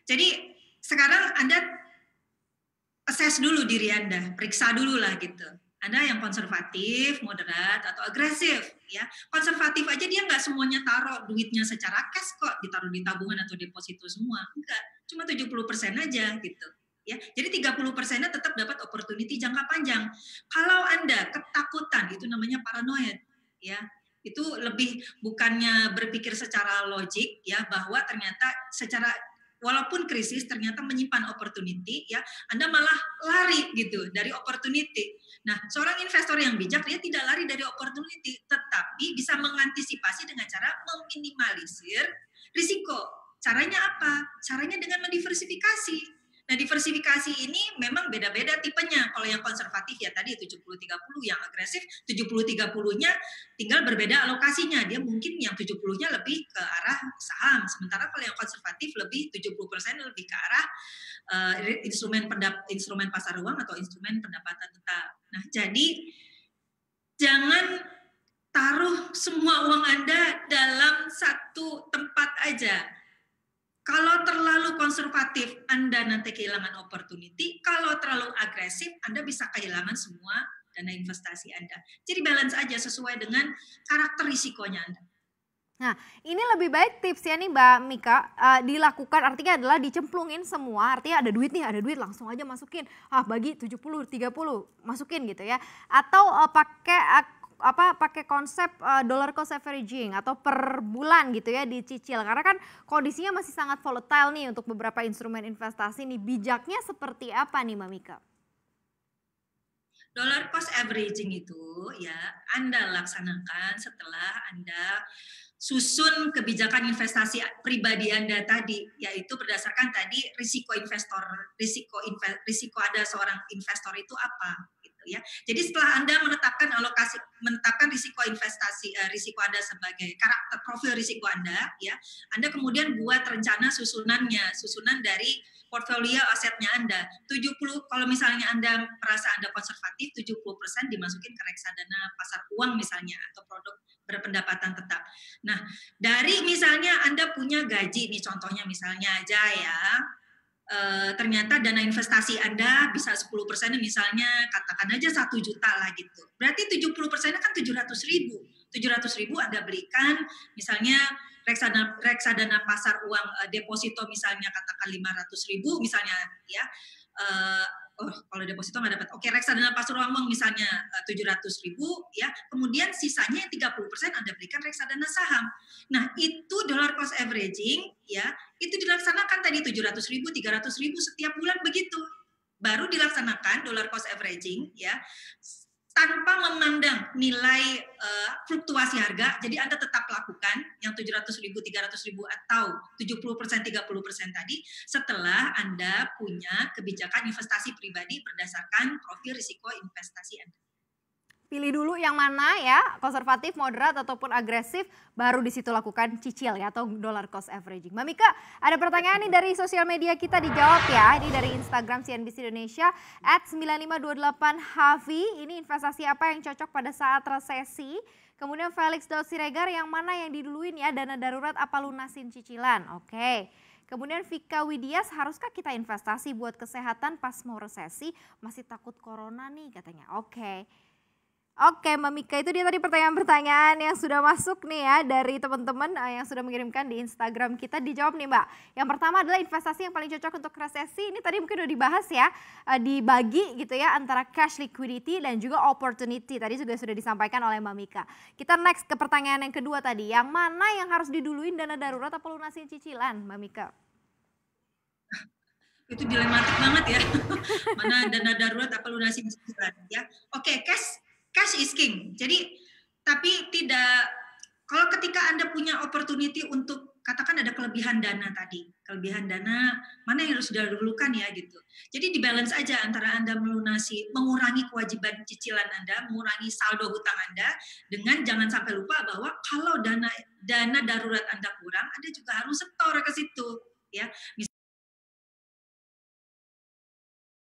Jadi sekarang Anda assess dulu diri Anda, periksa dulu lah gitu. Anda yang konservatif, moderat, atau agresif, ya. Konservatif aja dia nggak semuanya taruh duitnya secara cash kok, ditaruh di tabungan atau deposito semua. Enggak, cuma 70% aja gitu. Ya, jadi 30%-nya tetap dapat opportunity jangka panjang. Kalau Anda ketakutan, itu namanya paranoid, ya. Itu lebih bukannya berpikir secara logik, ya, bahwa ternyata secara walaupun krisis ternyata menyimpan opportunity, ya, Anda malah lari gitu dari opportunity. Nah, seorang investor yang bijak dia tidak lari dari opportunity, tetapi bisa mengantisipasi dengan cara meminimalisir risiko. Caranya apa? Caranya dengan mendiversifikasi. Nah, diversifikasi ini memang beda-beda tipenya. Kalau yang konservatif ya tadi 70-30, yang agresif 70-30-nya tinggal berbeda alokasinya. Dia mungkin yang 70-nya lebih ke arah saham, sementara kalau yang konservatif lebih 70% lebih ke arah instrumen pasar uang atau instrumen pendapatan tetap. Nah, jadi jangan taruh semua uang Anda dalam satu tempat aja. Kalau terlalu konservatif, Anda nanti kehilangan opportunity. Kalau terlalu agresif, Anda bisa kehilangan semua dana investasi Anda. Jadi balance aja sesuai dengan karakter risikonya Anda. Nah, ini lebih baik tipsnya nih Mbak Mika, dilakukan artinya adalah dicemplungin semua, artinya ada duit langsung aja masukin, bagi 70-30 masukin gitu ya. Atau pakai konsep dollar cost averaging atau per bulan gitu ya dicicil. Karena kan kondisinya masih sangat volatile nih untuk beberapa instrumen investasi nih. Bijaknya seperti apa nih Mbak Mika? Dollar cost averaging itu ya Anda laksanakan setelah Anda susun kebijakan investasi pribadi Anda tadi, yaitu berdasarkan tadi risiko investor, risiko ada seorang investor itu apa gitu ya. Jadi setelah Anda menetapkan risiko investasi, risiko Anda sebagai karakter profil risiko Anda ya, Anda kemudian buat rencana susunan dari portfolio asetnya Anda. 70 kalau misalnya Anda merasa Anda konservatif, 70% dimasukin ke reksadana pasar uang misalnya atau produk berpendapatan tetap. Nah, dari misalnya Anda punya gaji nih contohnya misalnya aja ya, ternyata dana investasi Anda bisa 10% misalnya katakan aja 1 juta lah gitu. Berarti 70% kan 700.000. 700.000 Anda belikan misalnya reksadana pasar uang deposito misalnya katakan 500.000 misalnya ya. Kalau deposito nggak dapat. Oke, reksadana pasar uang misalnya 700.000 ya. Kemudian sisanya yang 30% Anda berikan reksadana saham. Nah, itu dollar cost averaging ya. Itu dilaksanakan tadi 700.000, 300.000 setiap bulan begitu. Baru dilaksanakan dollar cost averaging ya tanpa memandang nilai fluktuasi harga, jadi Anda tetap lakukan yang 700.000, 300.000 atau 70%, 30% tadi setelah Anda punya kebijakan investasi pribadi berdasarkan profil risiko investasi Anda. Pilih dulu yang mana ya, konservatif, moderat, ataupun agresif, baru di situ lakukan cicil ya, atau dollar cost averaging. Mbak Mika, ada pertanyaan nih dari sosial media kita dijawab ya, ini dari Instagram CNBC Indonesia, @9528havi, ini investasi apa yang cocok pada saat resesi? Kemudian Felix Daud Siregar, yang mana yang diduluin ya, dana darurat apa lunasin cicilan? Oke. Kemudian Vika Widias, haruskah kita investasi buat kesehatan pas mau resesi? Masih takut corona nih katanya. Oke. Oke Mbak Mika, itu dia tadi pertanyaan-pertanyaan yang sudah masuk nih ya dari teman-teman yang sudah mengirimkan di Instagram kita. Dijawab nih Mbak. Yang pertama adalah investasi yang paling cocok untuk resesi. Ini tadi mungkin udah dibahas ya, dibagi gitu ya antara cash liquidity dan juga opportunity. Tadi juga sudah disampaikan oleh Mbak Mika. Kita next ke pertanyaan yang kedua tadi. Yang mana yang harus diduluin, dana darurat atau lunasin cicilan Mbak Mika? Itu dilematik banget ya. Mana dana darurat apa lunasin cicilan ya. Oke, cash is king. Jadi tapi tidak, kalau ketika Anda punya opportunity untuk katakan ada kelebihan dana tadi, kelebihan dana mana yang harus didahulukan ya gitu. Jadi dibalance aja antara Anda mengurangi kewajiban cicilan Anda, mengurangi saldo hutang Anda, dengan jangan sampai lupa bahwa kalau dana darurat Anda kurang, Anda juga harus setor ke situ ya.